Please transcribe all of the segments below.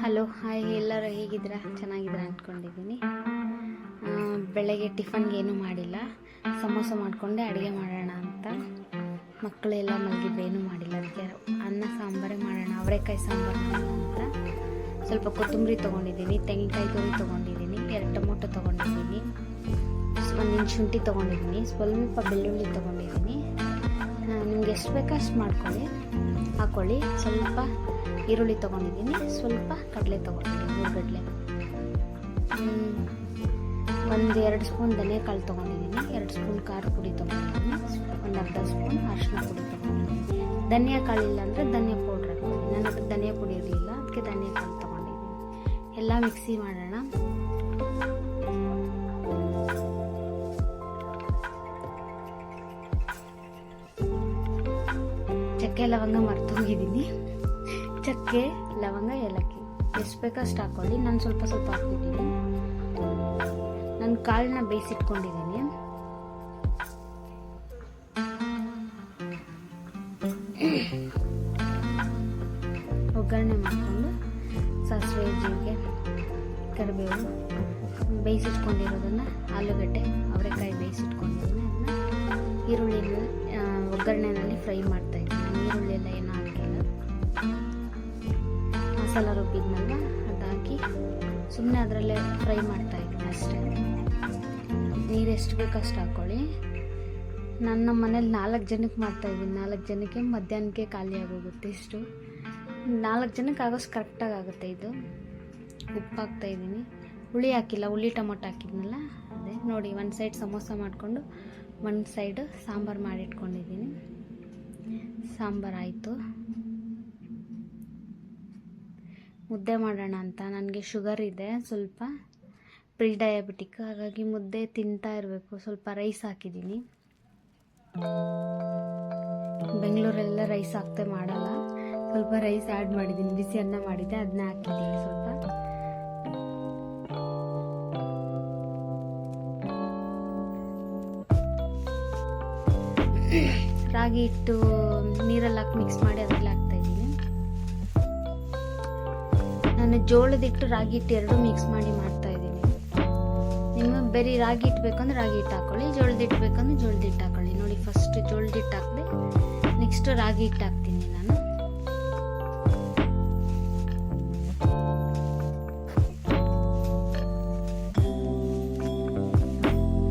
Hello hi, ಎಲ್ಲರೂ ಹೇಗಿದ್ದೀರಾ? ಚೆನ್ನಾಗಿದ್ದೀರಾ ಅಂದ್ಕೊಂಡಿದ್ದೀನಿ. ಬೆಳಗ್ಗೆ ಟಿಫನ್ಗೆ ಏನೂ ಮಾಡಿಲ್ಲ, ಸಮೋಸ ಮಾಡಿಕೊಂಡೆ ಅಡುಗೆ ಮಾಡೋಣ ಅಂತ. ಮಕ್ಕಳೆಲ್ಲ ಮಲಗಿದ್ರೆ ಏನೂ ಮಾಡಿಲ್ಲ, ಅದಕ್ಕೆ ಅನ್ನ ಸಾಂಬಾರೇ ಮಾಡೋಣ, ಅವರೆಕಾಯಿ ಸಾಂಬಾರು ಮಾಡೋಣ ಅಂತ. ಸ್ವಲ್ಪ ಕೊತ್ತಂಬರಿ ತೊಗೊಂಡಿದ್ದೀನಿ, ತೆಂಗಿನಕಾಯಿ ತುರಿ ತೊಗೊಂಡಿದ್ದೀನಿ, 2 ಟೊಮೊಟೊ ತೊಗೊಂಡಿದ್ದೀನಿ, 1 ಇಂಚ್ ಶುಂಠಿ ತೊಗೊಂಡಿದ್ದೀನಿ, ಸ್ವಲ್ಪ ಬೆಳ್ಳುಳ್ಳಿ ತೊಗೊಂಡಿದ್ದೀನಿ. ನಿಮ್ಗೆ ಎಷ್ಟು ಬೇಕೋ ಅಷ್ಟು ಮಾಡ್ಕೊಳ್ಳಿ, ಹಾಕ್ಕೊಳ್ಳಿ. ಸ್ವಲ್ಪ ಈರುಳ್ಳಿ ತೊಗೊಂಡಿದ್ದೀನಿ, ಸ್ವಲ್ಪ ಕಡಲೆ ತೊಗೊಂಡಿದ್ದೀನಿ, 3 ಕಡಲೆ, 1-2 ಸ್ಪೂನ್ ಧನಿಯಾಕಾಳು ತೊಗೊಂಡಿದ್ದೀನಿ, 2 ಸ್ಪೂನ್ ಖಾರ ಪುಡಿ ತೊಗೊಂಡಿದ್ದೀನಿ, 1 ಅರ್ಧ ಸ್ಪೂನ್ ಅರಿಶಿನ ಪುಡಿ ತೊಗೊಂಡಿದ್ದೀನಿ. ಧನಿಯಾಕಾಳು ಇಲ್ಲ ಅಂದರೆ ಧನಿಯಾ ಪೌಡ್ರ್ ಹಾಕ್ಕೊಳ್ಳಿ. ನನ್ನ ಹತ್ರ ಧನಿಯಾ ಪುಡಿ ಇರಲಿಲ್ಲ, ಅದಕ್ಕೆ ಧನಿಯಾಕಾಳು ತೊಗೊಂಡಿದ್ದೀನಿ. ಎಲ್ಲ ಮಿಕ್ಸಿ ಮಾಡೋಣ. ಚಕ್ಕೆ ಲವಂಗ ಮರ್ತು ಹೋಗಿದ್ದೀನಿ. ಚಕ್ಕೆ ಲವಂಗ ಏಲಕ್ಕಿ ಎಷ್ಟು ಬೇಕೋ ಅಷ್ಟು ಹಾಕ್ಕೊಳ್ಳಿ. ನಾನು ಸ್ವಲ್ಪ ಹಾಕ್ಬಿಟ್ಟಿದ್ದೀನಿ. ನಾನು ಕಾಳನ್ನ ಬೇಯಿಸಿಟ್ಕೊಂಡಿದ್ದೀನಿ. ಒಗ್ಗರಣೆ ಮಾಡಿಕೊಂಡು ಸಾಸಿವೆ, ಜೀರಿಗೆ, ಕರಿಬೇವು, ಬೇಯಿಸಿಟ್ಕೊಂಡಿರೋದನ್ನು, ಆಲೂಗಡ್ಡೆ, ಅವರೆಕಾಯಿ ಬೇಯಿಸಿಟ್ಕೊಂಡಿದ್ದೀನಿ, ಅದನ್ನು ಈರುಳ್ಳಿನ ಒಗ್ಗರಣೆನಲ್ಲಿ ಫ್ರೈ ಮಾಡ್ತಾಯಿದ್ದೀನಿ. ನಾನು ಈರುಳ್ಳಿ ಎಲ್ಲ ಏನೂ ಹಾಕಿಲ್ಲ, ಮಸಾಲ ರುಬ್ಬಿದ್ನಲ್ವ ಅದು ಹಾಕಿ ಸುಮ್ಮನೆ ಅದರಲ್ಲೇ ಫ್ರೈ ಮಾಡ್ತಾಯಿದ್ದೀನಿ ಅಷ್ಟೇ. ನೀರು ಎಷ್ಟು ಬೇಕೋ ಅಷ್ಟು ಹಾಕ್ಕೊಳ್ಳಿ. ನನ್ನ ಮನೇಲಿ 4 ಜನಕ್ಕೆ ಮಾಡ್ತಾಯಿದ್ದೀನಿ. 4 ಜನಕ್ಕೆ ಮಧ್ಯಾಹ್ನಕ್ಕೆ ಖಾಲಿ ಆಗೋಗುತ್ತೆ. ಇಷ್ಟು 4 ಜನಕ್ಕೆ ಆಗೋಷ್ಟು ಕರೆಕ್ಟಾಗಿ ಆಗುತ್ತೆ. ಇದು ಉಪ್ಪು ಹಾಕ್ತಾಯಿದ್ದೀನಿ, ಹುಳಿ ಹಾಕಿಲ್ಲ, ಹುಳಿ ಟೊಮೊಟೊ ಹಾಕಿದ್ನಲ್ಲ ಅದೇ ನೋಡಿ. 1 ಸೈಡ್ ಸಮೋಸ ಮಾಡಿಕೊಂಡು 1 ಸೈಡು ಸಾಂಬಾರು ಮಾಡಿಟ್ಕೊಂಡಿದ್ದೀನಿ. ಸಾಂಬಾರು ಆಯಿತು. ಮುದ್ದೆ ಮಾಡೋಣ ಅಂತ. ನನಗೆ ಶುಗರ್ ಇದೆ, ಸ್ವಲ್ಪ ಪ್ರೀ ಡಯಾಬಿಟಿಕ್, ಹಾಗಾಗಿ ಮುದ್ದೆ ತಿಂತಾ ಇರಬೇಕು. ಸ್ವಲ್ಪ ರೈಸ್ ಹಾಕಿದ್ದೀನಿ. ಬೆಂಗಳೂರೆಲ್ಲ ರೈಸ್ ಹಾಕ್ತೆ ಮಾಡಲ್ಲ, ಸ್ವಲ್ಪ ರೈಸ್ ಆ್ಯಡ್ ಮಾಡಿದ್ದೀನಿ. ಬಿಸಿ ಅನ್ನ ಮಾಡಿದ್ದೆ, ಅದನ್ನ ಹಾಕಿದ್ದೀನಿ ಸ್ವಲ್ಪ. ರಾಗಿ ಹಿಟ್ಟು ನೀರಲ್ಲಿ ಹಾಕಿ ಮಿಕ್ಸ್ ಮಾಡಿ ಅದರಲ್ಲಿ ಹಾಕ್ತಾಯಿದ್ದೀನಿ. ನಾನು ಜೋಳದ ಹಿಟ್ಟು, ರಾಗಿ ಹಿಟ್ಟು 2 ಮಿಕ್ಸ್ ಮಾಡಿ ಮಾಡ್ತಾಯಿದ್ದೀನಿ. ನಿಮಗೆ ಬರೀ ರಾಗಿ ಹಿಟ್ಟು ಬೇಕಂದ್ರೆ ರಾಗಿ ಹಿಟ್ಟು ಹಾಕ್ಕೊಳ್ಳಿ, ಜೋಳದ ಹಿಟ್ಟು ಬೇಕಂದ್ರೆ ಜೋಳದ ಹಿಟ್ಟು ಹಾಕ್ಕೊಳ್ಳಿ. ನೋಡಿ, ಫಸ್ಟ್ ಜೋಳದ ಹಿಟ್ಟು ಹಾಕಿದೆ, ನೆಕ್ಸ್ಟ್ ರಾಗಿ ಹಿಟ್ಟು ಹಾಕ್ತೀನಿ ನಾನು.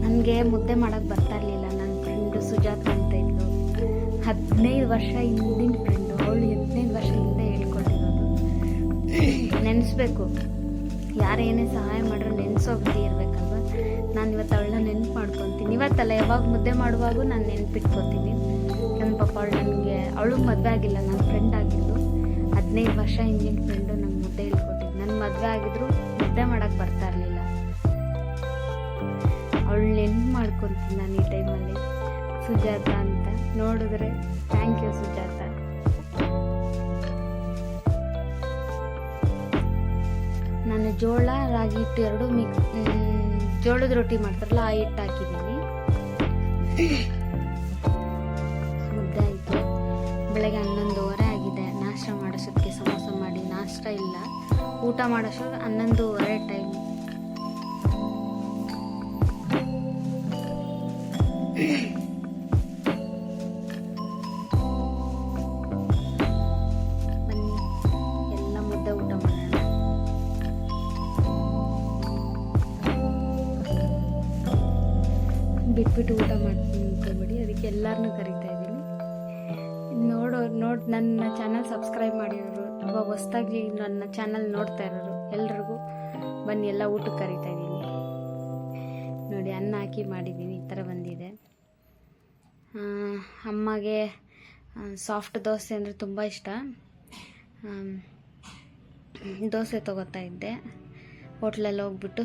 ನನಗೆ ಮುದ್ದೆ ಮಾಡೋಕ್ಕೆ ಬರ್ತಾ ಇರಲಿಲ್ಲ. ನನ್ನ ಫ್ರೆಂಡು ಸುಜಾತ ಅಂತ ಇದ್ಲು, 15 ವರ್ಷ ಹಿಂದಿನ ಫ್ರೆಂಡು. ಅವಳು 15 ವರ್ಷ ಹಿಂದೆ ಹೇಳ್ಕೊಟ್ಟಿರೋದು. ನೆನೆಸ್ಬೇಕು, ಯಾರೇನೇ ಸಹಾಯ ಮಾಡ್ರೂ ನೆನೆಸೋ ಬುದ್ಧಿ ಇರಬೇಕಲ್ವ. ನಾನು ಇವತ್ತು ಅವಳನ್ನ ನೆನ್ಪು ಮಾಡ್ಕೊತೀನಿ. ಇವತ್ತಲ್ಲ, ಯಾವಾಗ ಮುದ್ದೆ ಮಾಡುವಾಗೂ ನಾನು ನೆನ್ಪಿಟ್ಕೊತೀನಿ. ನನ್ನ ಪಾಪ ಅವಳು ಮದುವೆ ಆಗಿಲ್ಲ, ನನ್ನ ಫ್ರೆಂಡ್ ಆಗಿದ್ದು. 15 ವರ್ಷ ಹಿಂದಿನ ಫ್ರೆಂಡು ನಂಗೆ ಮುದ್ದೆ ಹೇಳ್ಕೊಟ್ಟಿದ್ದು. ನನ್ನ ಮದುವೆ ಆಗಿದ್ರು ಮುದ್ದೆ ಮಾಡೋಕ್ಕೆ ಬರ್ತಾ ಇರಲಿಲ್ಲ. ಅವಳು ನೆನ್ಪು ಮಾಡ್ಕೊತೀನಿ ನಾನು ಈ ಟೈಮಲ್ಲಿ. ಸುಜಾತ ಅಂತ ನೋಡಿದ್ರೆ, ಥ್ಯಾಂಕ್ ಯು ಸುಜಾತ. ನಾನು ಜೋಳ, ರಾಗಿ ಹಿಟ್ಟು 2 ಮಿಕ್ಸ್, ಜೋಳದ ರೊಟ್ಟಿ ಮಾಡ್ತಾರಲ್ಲ ಆ ಹಿಟ್ಟು ಹಾಕಿದ್ದೀನಿ. ಮುದ್ದೆ ಆಯಿತು. ಬೆಳಗ್ಗೆ 11:30 ಆಗಿದೆ. ನಾಷ್ಟ ಮಾಡೋಷ್ಟೊತ್ತಿಗೆ ಸಮೋಸ ಮಾಡಿ, ನಾಷ್ಟ ಇಲ್ಲ, ಊಟ ಮಾಡೋಷ್ಟೊತ್ತಿಗೆ 11:30 ಟೈಮ್. ಬನ್ನಿ ಎಲ್ಲ ಮುದ್ದೆ ಊಟ ಮಾಡೋಣ. ಬಿಟ್ಬಿಟ್ಟು ಊಟ ಮಾಡ್ತೀನಿ ಅಂದ್ಕೊಬೇಡಿ, ಅದಕ್ಕೆ ಎಲ್ಲರನ್ನೂ ಕರಿತಾ ಇದ್ದೀನಿ. ನನ್ನ ಚಾನಲ್ ಸಬ್ಸ್ಕ್ರೈಬ್ ಮಾಡಿರೋರು, ಇವಾಗ ಹೊಸ್ದಾಗಿ ನನ್ನ ಚಾನಲ್ ನೋಡ್ತಾ ಇರೋರು ಎಲ್ರಿಗೂ ಬನ್ನಿ, ಎಲ್ಲ ಊಟಕ್ಕೆ ಕರಿತಾ ಇದ್ದೀನಿ. ನೋಡಿ, ಅನ್ನ ಹಾಕಿ ಮಾಡಿದ್ದೀನಿ, ಈ ಥರ ಬಂದಿದೆ. ಅಮ್ಮಗೆ ಸಾಫ್ಟ್ ದೋಸೆ ಅಂದರೆ ತುಂಬ ಇಷ್ಟ. ದೋಸೆ ತೊಗೋತಾ ಇದ್ದೆ. ಹೋಟ್ಲಲ್ಲಿ ಹೋಗ್ಬಿಟ್ಟು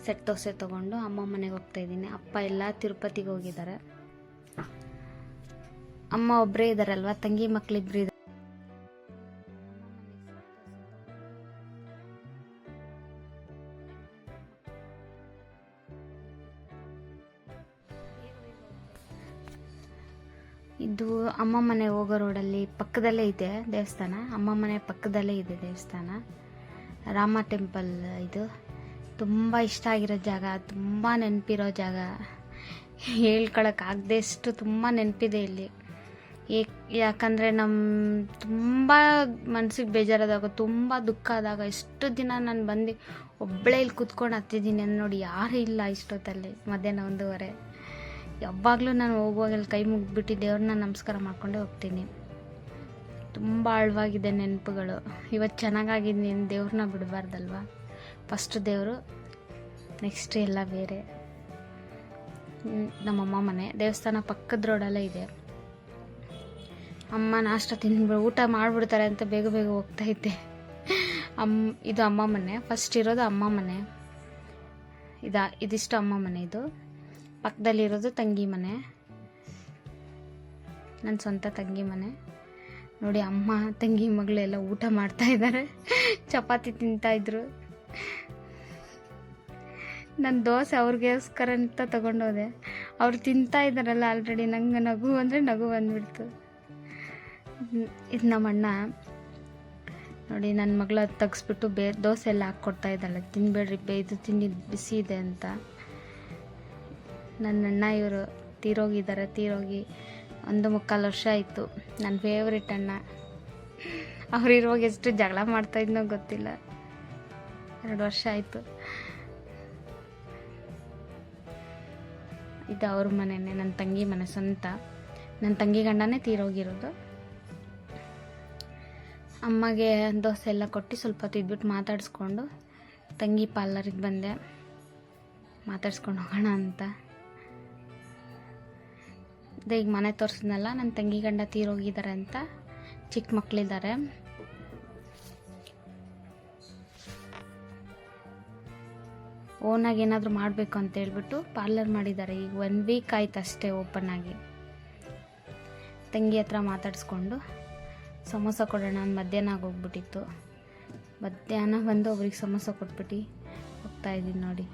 ಸೆಟ್ ದೋಸೆ ತೊಗೊಂಡು ಅಮ್ಮ ಮನೆಗೆ ಹೋಗ್ತಾಯಿದ್ದೀನಿ. ಅಪ್ಪ ಎಲ್ಲ ತಿರುಪತಿಗೆ ಹೋಗಿದ್ದಾರೆ. ಅಮ್ಮ ಒಬ್ಬರೇ ಇದ್ದಾರಲ್ವ, ತಂಗಿ ಮಕ್ಕಳಿಬ್ರು ಇದ್ದಾರೆ. ಇದು ಅಮ್ಮ ಮನೆ ಹೋಗೋ ರೋಡಲ್ಲಿ ಪಕ್ಕದಲ್ಲೇ ಇದೆ ದೇವಸ್ಥಾನ. ಅಮ್ಮ ಮನೆ ಪಕ್ಕದಲ್ಲೇ ಇದೆ ದೇವಸ್ಥಾನ. ರಾಮ ಟೆಂಪಲ್ ಇದು ತುಂಬ ಇಷ್ಟ ಆಗಿರೋ ಜಾಗ, ತುಂಬ ನೆನಪಿರೋ ಜಾಗ, ಹೇಳ್ಕೊಳಕ್ಕಾಗದಷ್ಟು ತುಂಬ ನೆನಪಿದೆ ಇಲ್ಲಿ. ಯಾಕಂದರೆ ತುಂಬ ಮನ್ಸಿಗೆ ಬೇಜಾರಾದಾಗ, ತುಂಬ ದುಃಖ ಆದಾಗ, ಎಷ್ಟು ದಿನ ನಾನು ಬಂದು ಒಬ್ಬಳೇ ಇಲ್ಲಿ ಕೂತ್ಕೊಂಡು ಹತ್ತಿದ್ದೀನಿ ನೋಡಿ, ಯಾರೂ ಇಲ್ಲ ಇಷ್ಟೊತ್ತಲ್ಲಿ, ಮಧ್ಯಾಹ್ನ 1:15. ಯಾವಾಗಲೂ ನಾನು ಹೋಗುವಾಗ ಇಲ್ಲಿ ಕೈ ಮುಗಿದ್ಬಿಟ್ಟು ದೇವ್ರನ್ನ ನಮಸ್ಕಾರ ಮಾಡ್ಕೊಂಡೇ ಹೋಗ್ತೀನಿ. ತುಂಬ ಆಳವಾಗಿದೆ ನೆನಪುಗಳು. ಇವತ್ತು ಚೆನ್ನಾಗಾಗಿದ್ದೀನಿ, ದೇವ್ರನ್ನ ಬಿಡಬಾರ್ದಲ್ವ. ಫಸ್ಟ್ ದೇವರು, ನೆಕ್ಸ್ಟ್ ಎಲ್ಲ ಬೇರೆ. ನಮ್ಮಮ್ಮ ಮನೆ ದೇವಸ್ಥಾನ ಪಕ್ಕದ ರೋಡಲ್ಲೇ ಇದೆ. ಅಮ್ಮ ನಾಷ್ಟ ಊಟ ಮಾಡಿಬಿಡ್ತಾರೆ ಅಂತ ಬೇಗ ಬೇಗ ಹೋಗ್ತಾಯಿದ್ದೆ. ಇದು ಅಮ್ಮ ಮನೆ, ಫಸ್ಟ್ ಇರೋದು ಅಮ್ಮ ಮನೆ. ಇದಿಷ್ಟು ಅಮ್ಮ ಮನೆ. ಇದು ಪಕ್ಕದಲ್ಲಿರೋದು ತಂಗಿ ಮನೆ, ನನ್ನ ಸ್ವಂತ ತಂಗಿ ಮನೆ. ನೋಡಿ, ಅಮ್ಮ ತಂಗಿ ಮಗಳೆಲ್ಲ ಊಟ ಮಾಡ್ತಾ ಇದ್ದಾರೆ, ಚಪಾತಿ ತಿಂತಾಯಿದ್ರು. ನನ್ನ ದೋಸೆ ಅವ್ರಿಗೋಸ್ಕರ ಅಂತ ತೊಗೊಂಡೋದೆ. ಅವ್ರು ತಿಂತಾ ಇದ್ದಾರಲ್ಲ ಆಲ್ರೆಡಿ, ನಂಗೆ ನಗು ಅಂದರೆ ನಗು ಬಂದುಬಿಡ್ತು. ಇದು ನಮ್ಮ ಅಣ್ಣ ನೋಡಿ, ನನ್ನ ಮಗಳು ಅದು ತೆಗಿಸ್ಬಿಟ್ಟು ದೋಸೆ ಎಲ್ಲ ಹಾಕ್ಕೊಡ್ತಾ ಇದ್ದಾಳೆ, ತಿನ್ಬೇಡ್ರಿ ಇದು ತಿಂಡಿ ಬಿಸಿ ಇದೆ ಅಂತ. ನನ್ನ ಅಣ್ಣ ಇವರು ತೀರೋಗಿ 1.25 ವರ್ಷ ಆಯಿತು. ನನ್ನ ಫೇವ್ರೆಟ್ ಅಣ್ಣ. ಅವ್ರಿರುವಾಗ ಎಷ್ಟು ಜಗಳ ಮಾಡ್ತಾಯಿದ್ನೋ ಗೊತ್ತಿಲ್ಲ. 2 ವರ್ಷ ಆಯಿತು. ಇದು ಅವ್ರ ಮನೆಯೇ, ನನ್ನ ತಂಗಿ ಮನೆ ಸ್ವಂತ. ನನ್ನ ತಂಗಿ ಗಂಡನೇ ತೀರೋಗಿರೋದು. ಅಮ್ಮಗೆ ದೋಸೆ ಎಲ್ಲ ಕೊಟ್ಟು ಸ್ವಲ್ಪ ಹೊತ್ತು ಇದ್ಬಿಟ್ಟು ಮಾತಾಡಿಸ್ಕೊಂಡು ತಂಗಿ ಪಾರ್ಲರಿಗೆ ಬಂದೆ, ಮಾತಾಡ್ಸ್ಕೊಂಡು ಹೋಗೋಣ ಅಂತ. ಈಗ ಮನೆ ತೋರಿಸಿದ್ನಲ್ಲ, ನನ್ನ ತಂಗಿ ಗಂಡ ತೀರೋಗಿದ್ದಾರೆ ಅಂತ. ಚಿಕ್ಕ ಮಕ್ಕಳಿದ್ದಾರೆ. ಓನಾಗಿ ಏನಾದರೂ ಮಾಡಬೇಕು ಅಂತ ಹೇಳ್ಬಿಟ್ಟು ಪಾರ್ಲರ್ ಮಾಡಿದ್ದಾರೆ. ಈಗ 1 ವೀಕ್ ಆಯ್ತು ಅಷ್ಟೇ ಓಪನ್ ಆಗಿ. ತಂಗಿ ಹತ್ರ ಮಾತಾಡಿಸ್ಕೊಂಡು ಸಮೋಸ ಕೊಡೋಣ ಅಂತ ಮಧ್ಯಾಹ್ನ ಆಗೋಗ್ಬಿಟ್ಟಿತ್ತು. ಮಧ್ಯಾಹ್ನ ಬಂದು ಒಬ್ರಿಗೆ ಸಮೋಸ ಕೊಟ್ಬಿಟ್ಟು ಹೋಗ್ತಾಯಿದ್ದೀನಿ ನೋಡಿ.